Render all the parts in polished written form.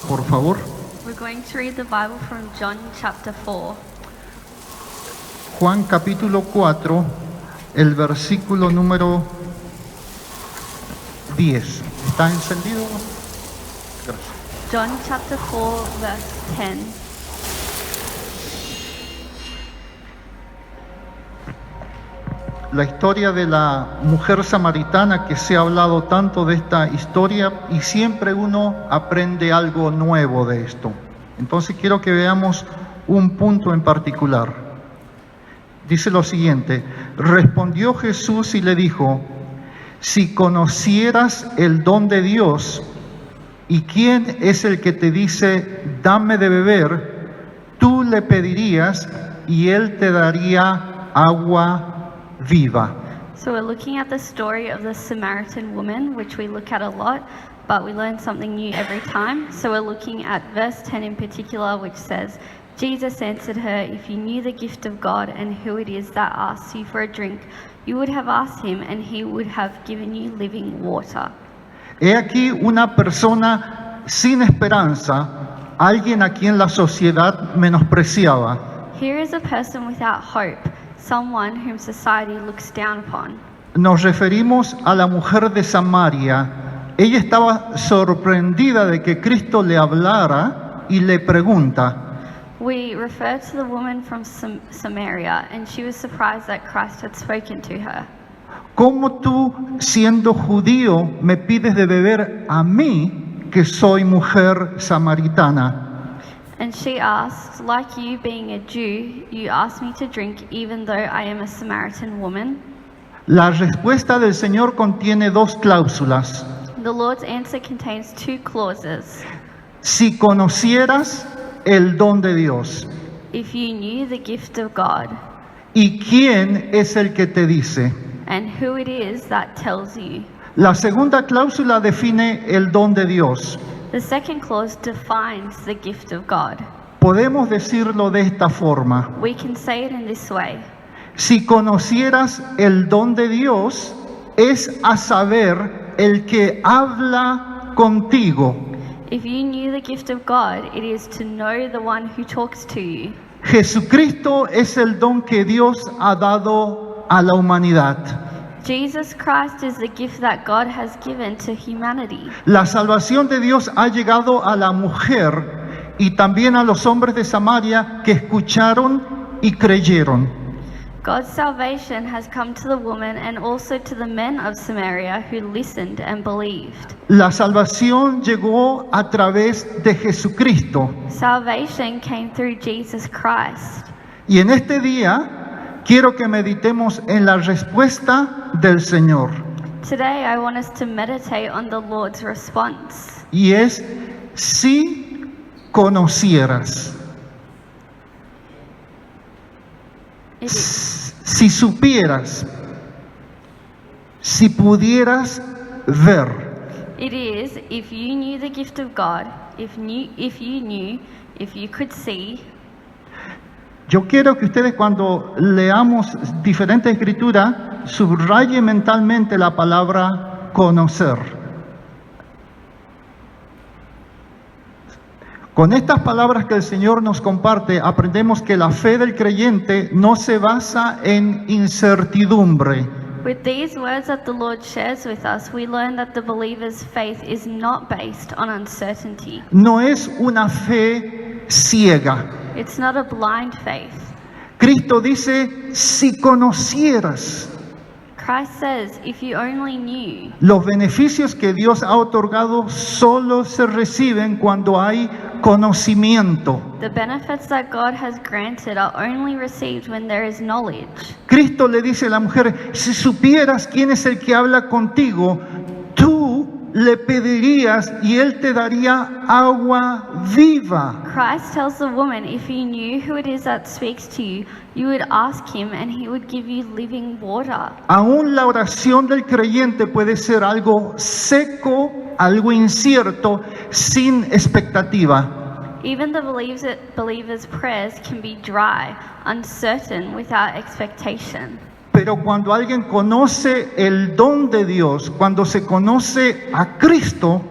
por favor. We're going to read the Bible from John chapter 4. Juan capítulo 4, el versículo número 10. ¿Está encendido? Gracias. John chapter 4, verse 10. La historia de la mujer samaritana, que se ha hablado tanto de esta historia y siempre uno aprende algo nuevo de esto. Entonces quiero que veamos un punto en particular. Dice lo siguiente: respondió Jesús y le dijo: si conocieras el don de Dios y quién es el que te dice dame de beber, tú le pedirías y él te daría agua viva. So we're looking at the story of the Samaritan woman, which we look at a lot, but we learn something new every time. So we're looking at verse 10 in particular, which says, Jesus answered her, if you knew the gift of God and who it is that asks you for a drink, you would have asked him and he would have given you living water. He aquí una persona sin esperanza, alguien a quien la sociedad menospreciaba. Here is a person without hope, someone whom society looks down upon. Nos referimos a la mujer de Samaria. Ella estaba sorprendida de que Cristo le hablara y le pregunta: We refer to the woman from Samaria, and she was surprised that Christ had spoken to her. ¿cómo tú, siendo judío, me pides de beber a mí, que soy mujer samaritana? And she asked, like you being a Jew, you ask me to drink even though I am a Samaritan woman? La respuesta del Señor contiene dos cláusulas. The Lord's answer contains two clauses. Si conocieras el don de Dios. If you knew the gift of God, ¿Y quién es el que te dice? and who it is that tells you. La segunda cláusula define el don de Dios. The second clause defines the gift of God. Podemos decirlo de esta forma: We can say it in this way. si conocieras el don de Dios, es a saber el que habla contigo. If you knew the gift of God, it is to know the one who talks to you. Jesucristo es el don que Dios ha dado a la humanidad. Jesus Christ is the gift that God has given to humanity. La salvación de Dios ha llegado a la mujer y también a los hombres de Samaria que escucharon y creyeron. God's salvation has come to the woman and also to the men of Samaria who listened and believed. La salvación llegó a través de Jesucristo. Salvation came through Jesus Christ. Y en este día quiero que meditemos en la respuesta del Señor. Today I want us to meditate on the Lord's response. Y es: si conocieras, It is, si supieras, si pudieras ver. it is if you knew the gift of God, if you could see. Yo quiero que ustedes, cuando leamos diferentes escrituras, subrayen mentalmente la palabra conocer. Con estas palabras que el Señor nos comparte, aprendemos que la fe del creyente no se basa en incertidumbre. With these words that the Lord shares with us, we learn that the believer's faith is not based on uncertainty. No es una fe ciega. It's not a blind faith. Cristo dice: si conocieras. Christ says, if you only knew. Los beneficios que Dios ha otorgado solo se reciben cuando hay conocimiento. The benefits that God has granted are only received when there is knowledge. Cristo le dice a la mujer: si supieras quién es el que habla contigo, tú le pedirías y él te daría agua viva. Christ tells the woman, if you knew who it is that speaks to you, you would ask him and he would give you living water. Aún la oración del creyente puede ser algo seco, algo incierto, sin expectativa. Even the believer's prayers can be dry, uncertain, without expectation. Pero cuando alguien conoce el don de Dios, cuando se conoce a Cristo,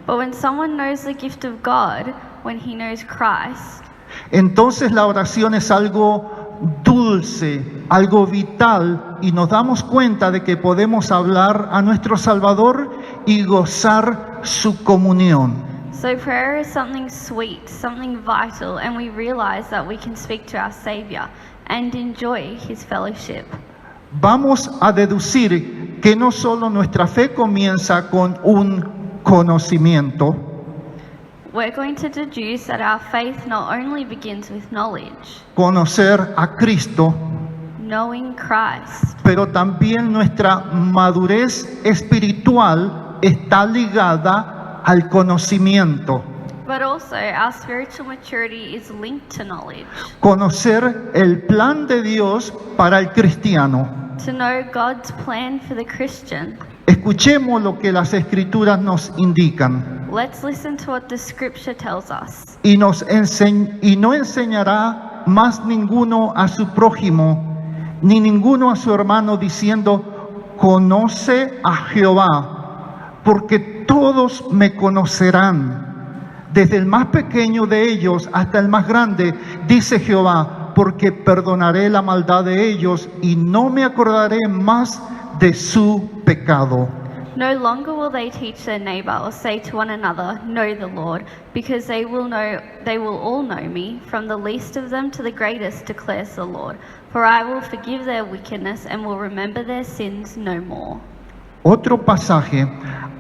But when someone knows the gift of God, when he knows Christ, entonces la oración es algo dulce, algo vital, y nos damos cuenta de que podemos hablar a nuestro Salvador y gozar su comunión. so prayer is something sweet, something vital, and we realize that we can speak to our Saviour and enjoy his fellowship. Vamos a deducir que no solo nuestra fe comienza con un conocimiento, We're going to deduce that our faith not only begins with knowledge, conocer a Cristo, knowing Christ, pero también nuestra madurez espiritual está ligada al conocimiento. but also our spiritual maturity is linked to knowledge. Conocer el plan de Dios para el cristiano. To know God's plan for the Christian, Escuchemos lo que las Escrituras nos indican. let's listen to what the scripture tells us. Y no enseñará más ninguno a su prójimo, ni ninguno a su hermano, diciendo, conoce a Jehová, porque todos me conocerán, desde el más pequeño de ellos hasta el más grande, dice Jehová, porque perdonaré la maldad de ellos y no me acordaré más de su pecado. No longer will they teach their neighbor or say to one another, know the Lord, because they will all know me, from the least of them to the greatest, declares the Lord. For I will forgive their wickedness and will remember their sins no more. Otro pasaje,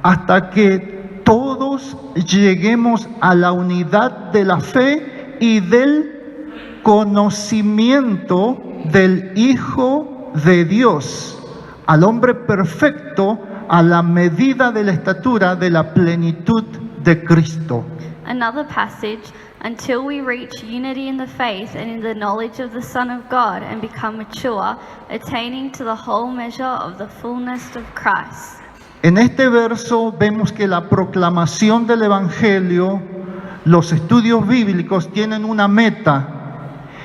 hasta que todos lleguemos a la unidad de la fe y del conocimiento del Hijo de Dios, al hombre perfecto, a la medida de la estatura de la plenitud de Cristo. Another passage, until we reach unity in the faith and in the knowledge of the Son of God and become mature, attaining to the whole measure of the fullness of Christ. En este verso vemos que la proclamación del Evangelio, los estudios bíblicos tienen una meta,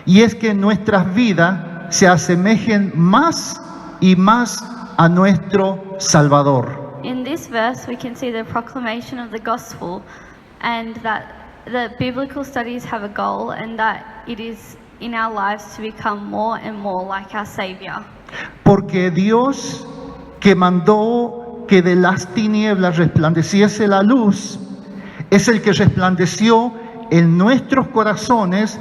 y es que nuestras vidas se asemejen más y más a nuestro Salvador. In this verse, we can see the proclamation of the gospel and that the biblical studies have a goal and that it is in our lives to become more and more like our Savior. Porque Dios, que mandó que de las tinieblas resplandeciese la luz, es el que resplandeció en nuestros corazones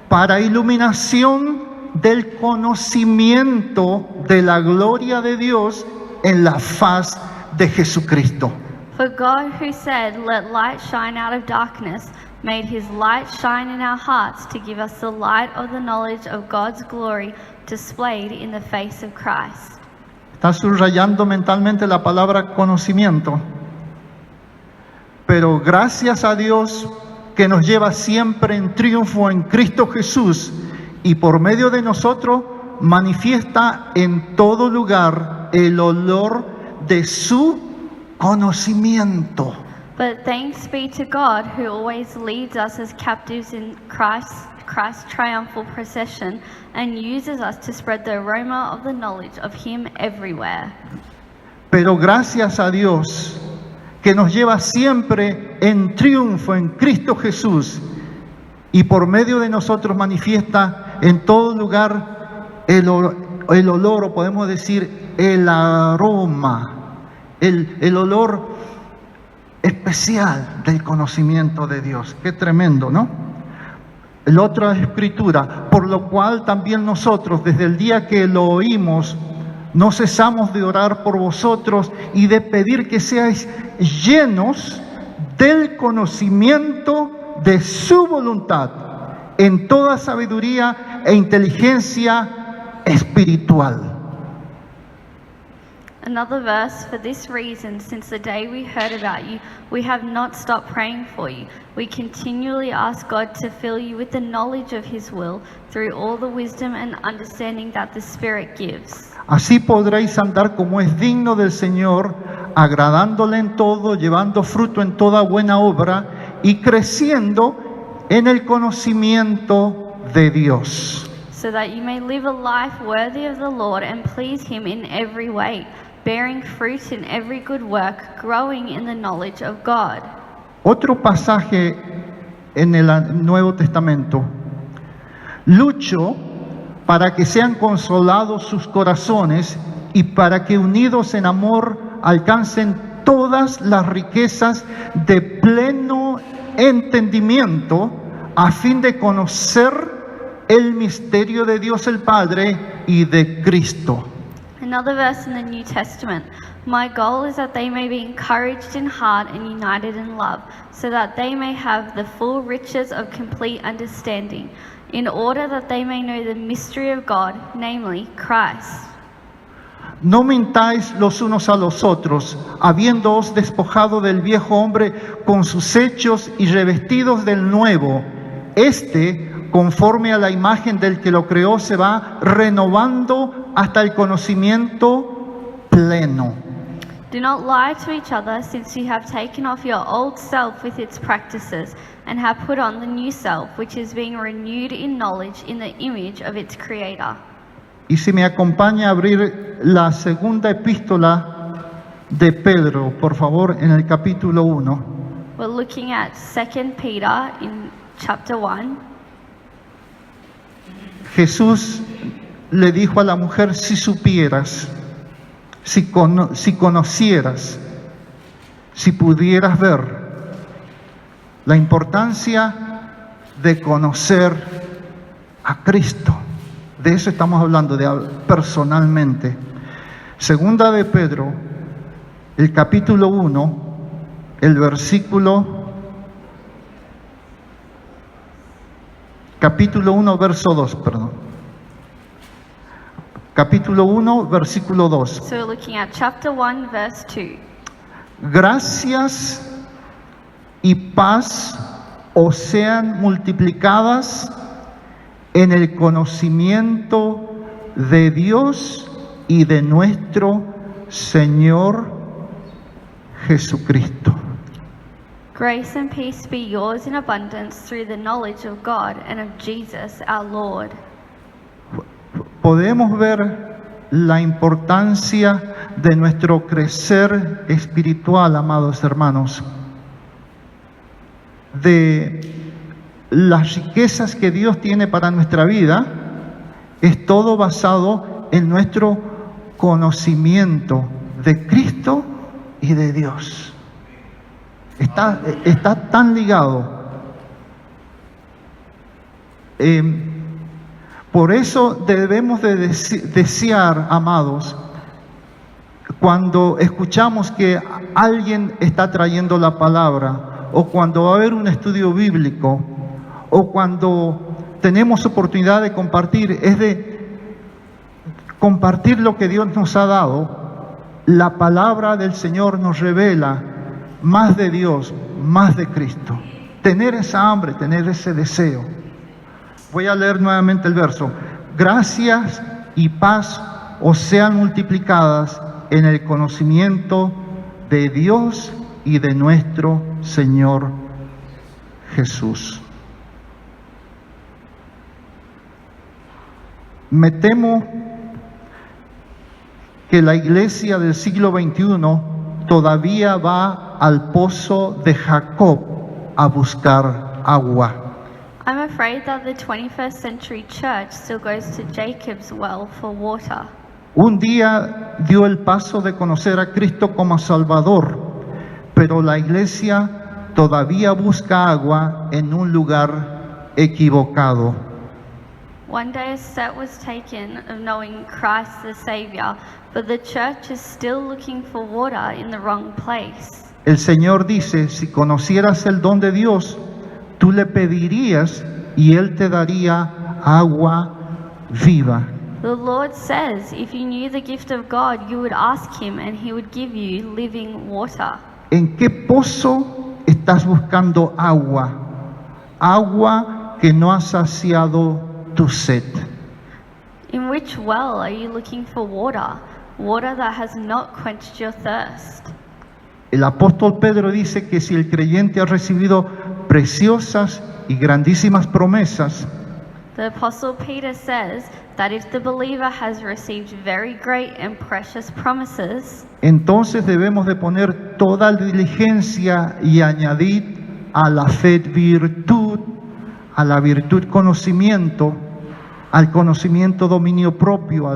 para iluminación del conocimiento de la gloria de Dios en la faz de Jesucristo. For God, who said, let light shine out of darkness, made his light shine in our hearts to give us the light of the knowledge of God's glory displayed in the face of Christ. Está subrayando mentalmente la palabra conocimiento. Pero gracias a Dios que nos lleva siempre en triunfo en Cristo Jesús y por medio de nosotros manifiesta en todo lugar el olor de su conocimiento. But thanks be to God, who always leads us as captives in Christ's triumphal procession and uses us to spread the aroma of the knowledge of him everywhere. Pero gracias a Dios que nos lleva siempre en triunfo en Cristo Jesús y por medio de nosotros manifiesta en todo lugar el olor, o podemos decir el aroma, el olor especial del conocimiento de Dios. Qué tremendo, ¿no? La otra escritura, por lo cual también nosotros desde el día que lo oímos no cesamos de orar por vosotros y de pedir que seáis llenos del conocimiento de su voluntad en toda sabiduría e inteligencia espiritual. Another verse, for this reason, since the day we heard about you, we have not stopped praying for you. We continually ask God to fill you with the knowledge of his will through all the wisdom and understanding that the Spirit gives. Así podréis andar como es digno del Señor, agradándole en todo, llevando fruto en toda buena obra y creciendo en el conocimiento de Dios. So that you may live a life worthy of the Lord and please him in every way, bearing fruit in every good work, growing in the knowledge of God. Otro pasaje en el Nuevo Testamento. Lucho para que sean consolados sus corazones y para que unidos en amor alcancen todas las riquezas de pleno entendimiento a fin de conocer el misterio de Dios el Padre y de Cristo. Another verse in the New Testament. My goal is that they may be encouraged in heart and united in love, so that they may have the full riches of complete understanding, in order that they may know the mystery of God, namely Christ. No mintáis los unos a los otros, habiéndoos despojado del viejo hombre con sus hechos y revestidos del nuevo. Conforme a la imagen del que lo creó, se va renovando hasta el conocimiento pleno. Do not lie to each other, since you have taken off your old self with its practices, and have put on the new self, which is being renewed in knowledge in the image of its creator. Y si me acompaña a abrir la segunda epístola de Pedro, por favor, en el capítulo 1. We're looking at 2 Peter in chapter 1. Jesús le dijo a la mujer: si supieras, si conocieras, si pudieras ver la importancia de conocer a Cristo. De eso estamos hablando personalmente. Segunda de Pedro, el capítulo 1, el capítulo 1, verso 2, perdón. Capítulo 1, versículo 2. So we're looking at chapter 1, verse 2. Gracias y paz os sean multiplicadas en el conocimiento de Dios y de nuestro Señor Jesucristo. Grace and peace be yours in abundance through the knowledge of God and of Jesus our Lord. Podemos ver la importancia de nuestro crecer espiritual, amados hermanos, de las riquezas que Dios tiene para nuestra vida. Es todo basado en nuestro conocimiento de Cristo y de Dios. Está tan ligado. Por eso debemos de desear, amados, cuando escuchamos que alguien está trayendo la palabra, o cuando va a haber un estudio bíblico, o cuando tenemos oportunidad de compartir, es de compartir lo que Dios nos ha dado. La palabra del Señor nos revela más de Dios, más de Cristo. Tener esa hambre, tener ese deseo. Voy a leer nuevamente el verso. Gracias y paz os sean multiplicadas en el conocimiento de Dios y de nuestro Señor Jesús. Me temo que la iglesia del siglo XXI todavía va al pozo de Jacob a buscar agua. I'm afraid that the 21st century church still goes to Jacob's well for water. Un día dio el paso de conocer a Cristo como Salvador, pero la iglesia todavía busca agua en un lugar equivocado. One day a step was taken of knowing Christ the Savior, but the church is still looking for water in the wrong place. El Señor dice: si conocieras el don de Dios, tú le pedirías y Él te daría agua viva. The Lord says, if you knew the gift of God, you would ask Him and He would give you living water. ¿En qué pozo estás buscando agua? Agua que no ha saciado tu sed. In which well are you looking for water? Water that has not quenched your thirst. El apóstol Pedro dice que si el creyente ha recibido preciosas y grandísimas promesas, The Apostle Peter says that if the believer has received very great and precious promises, entonces debemos de poner toda diligencia y añadir a la fe virtud, a la virtud conocimiento, al conocimiento dominio propio,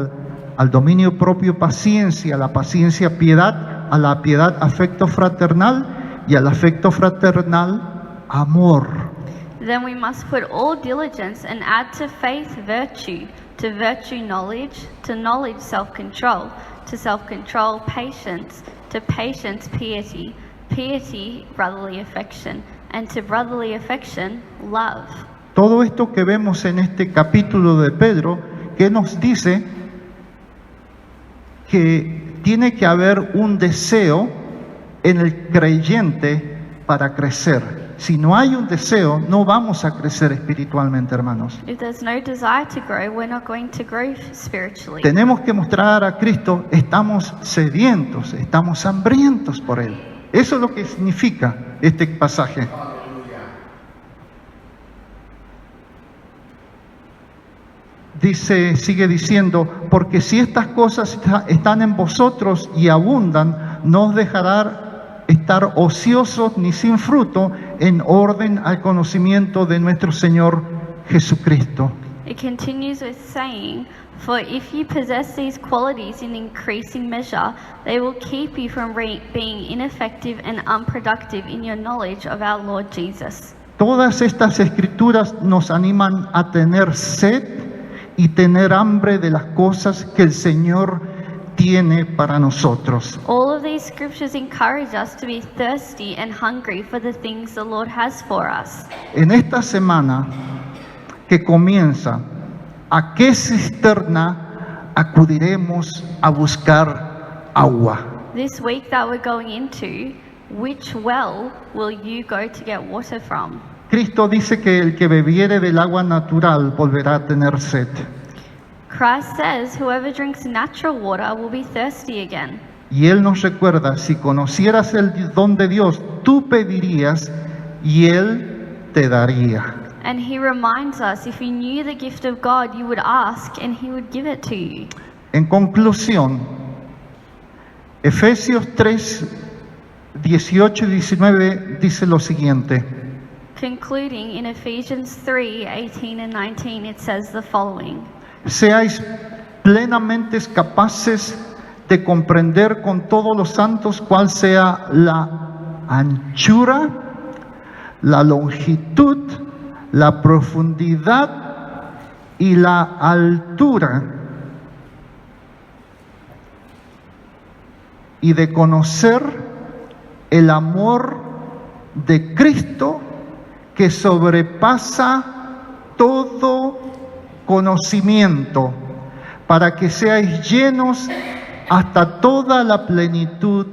al dominio propio paciencia, a la paciencia piedad, a la piedad afecto fraternal y al afecto fraternal amor. Then we must put all diligence and add to faith virtue knowledge, to knowledge self-control, to self-control patience, to patience piety, piety brotherly affection, and to brotherly affection love. Todo esto que vemos en este capítulo de Pedro, que nos dice que tiene que haber un deseo en el creyente para crecer. Si no hay un deseo, no vamos a crecer espiritualmente, hermanos. If there's no desire to grow, we're not going to grow spiritually. Tenemos que mostrar a Cristo, estamos sedientos, estamos hambrientos por Él. Eso es lo que significa este pasaje. Dice, sigue diciendo, porque si estas cosas están en vosotros y abundan, no os dejará estar ociosos ni sin fruto en orden al conocimiento de nuestro Señor Jesucristo. It continues with saying, for if you possess these qualities in increasing measure, they will keep you from being ineffective and unproductive in your knowledge of our Lord Jesus. Todas estas escrituras nos animan a tener sed y tener hambre de las cosas que el Señor tiene para nosotros. All of these scriptures encourage us to be thirsty and hungry for the things the Lord has for us. En esta semana que comienza, ¿a qué cisterna acudiremos a buscar agua? This week that we're going into, which well will you go to get water from? Cristo dice que el que bebiere del agua natural volverá a tener sed. Christ says, whoever drinks natural water will be thirsty again. Y Él nos recuerda, si conocieras el don de Dios, tú pedirías y Él te daría. And he reminds us, if you knew the gift of God, you would ask and he would give it to you. En conclusión, Efesios 3, 18 y 19 dice lo siguiente. Concluding in Ephesians 3, 18 and 19, it says the following. Seáis plenamente capaces de comprender con todos los santos cuál sea la anchura, la longitud, la profundidad y la altura, y de conocer el amor de Cristo que sobrepasa todo conocimiento, para que seáis llenos hasta toda la plenitud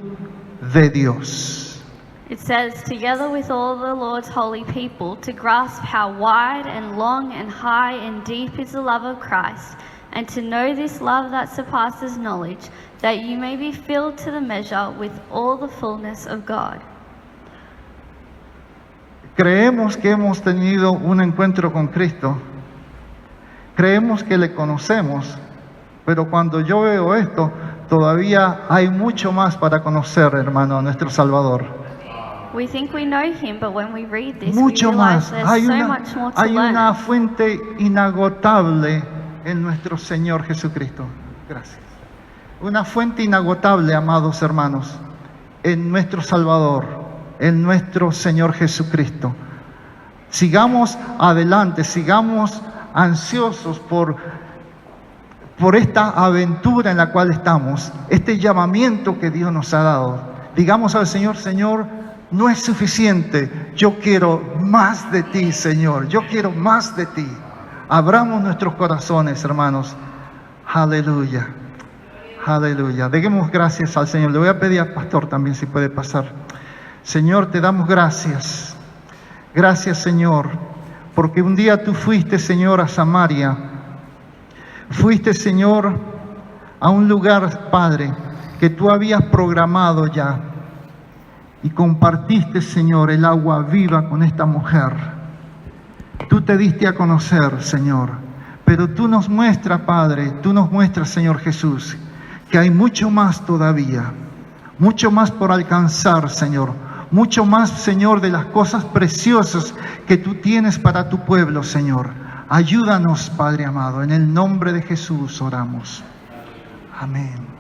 de Dios. It says, together with all the Lord's holy people, to grasp how wide and long and high and deep is the love of Christ, and to know this love that surpasses knowledge, that you may be filled to the measure with all the fullness of God. Creemos que hemos tenido un encuentro con Cristo, creemos que le conocemos, pero cuando yo veo esto, todavía hay mucho más para conocer, hermano, a nuestro Salvador. We think we know him, but when we read this, Mucho we realize más. there's so much more to Hay learn. una fuente inagotable en nuestro Señor Jesucristo. Gracias. Una fuente inagotable, amados hermanos, en nuestro Salvador, en nuestro Señor Jesucristo. Sigamos adelante, sigamos ansiosos por esta aventura en la cual estamos, este llamamiento que Dios nos ha dado. Digamos al Señor, Señor, no es suficiente, yo quiero más de ti, Señor, yo quiero más de ti. Abramos nuestros corazones, hermanos. Aleluya, aleluya. Demos gracias al Señor. Le voy a pedir al pastor también si puede pasar. Señor, te damos gracias. Gracias, Señor, porque un día tú fuiste, Señor, a Samaria. Fuiste, Señor, a un lugar, Padre, que tú habías programado ya. Y compartiste, Señor, el agua viva con esta mujer. Tú te diste a conocer, Señor. Pero tú nos muestras, Padre, tú nos muestras, Señor Jesús, que hay mucho más todavía. Mucho más por alcanzar, Señor. mucho más, Señor, de las cosas preciosas que tú tienes para tu pueblo, Señor. Ayúdanos, Padre amado, en el nombre de Jesús oramos. Amén.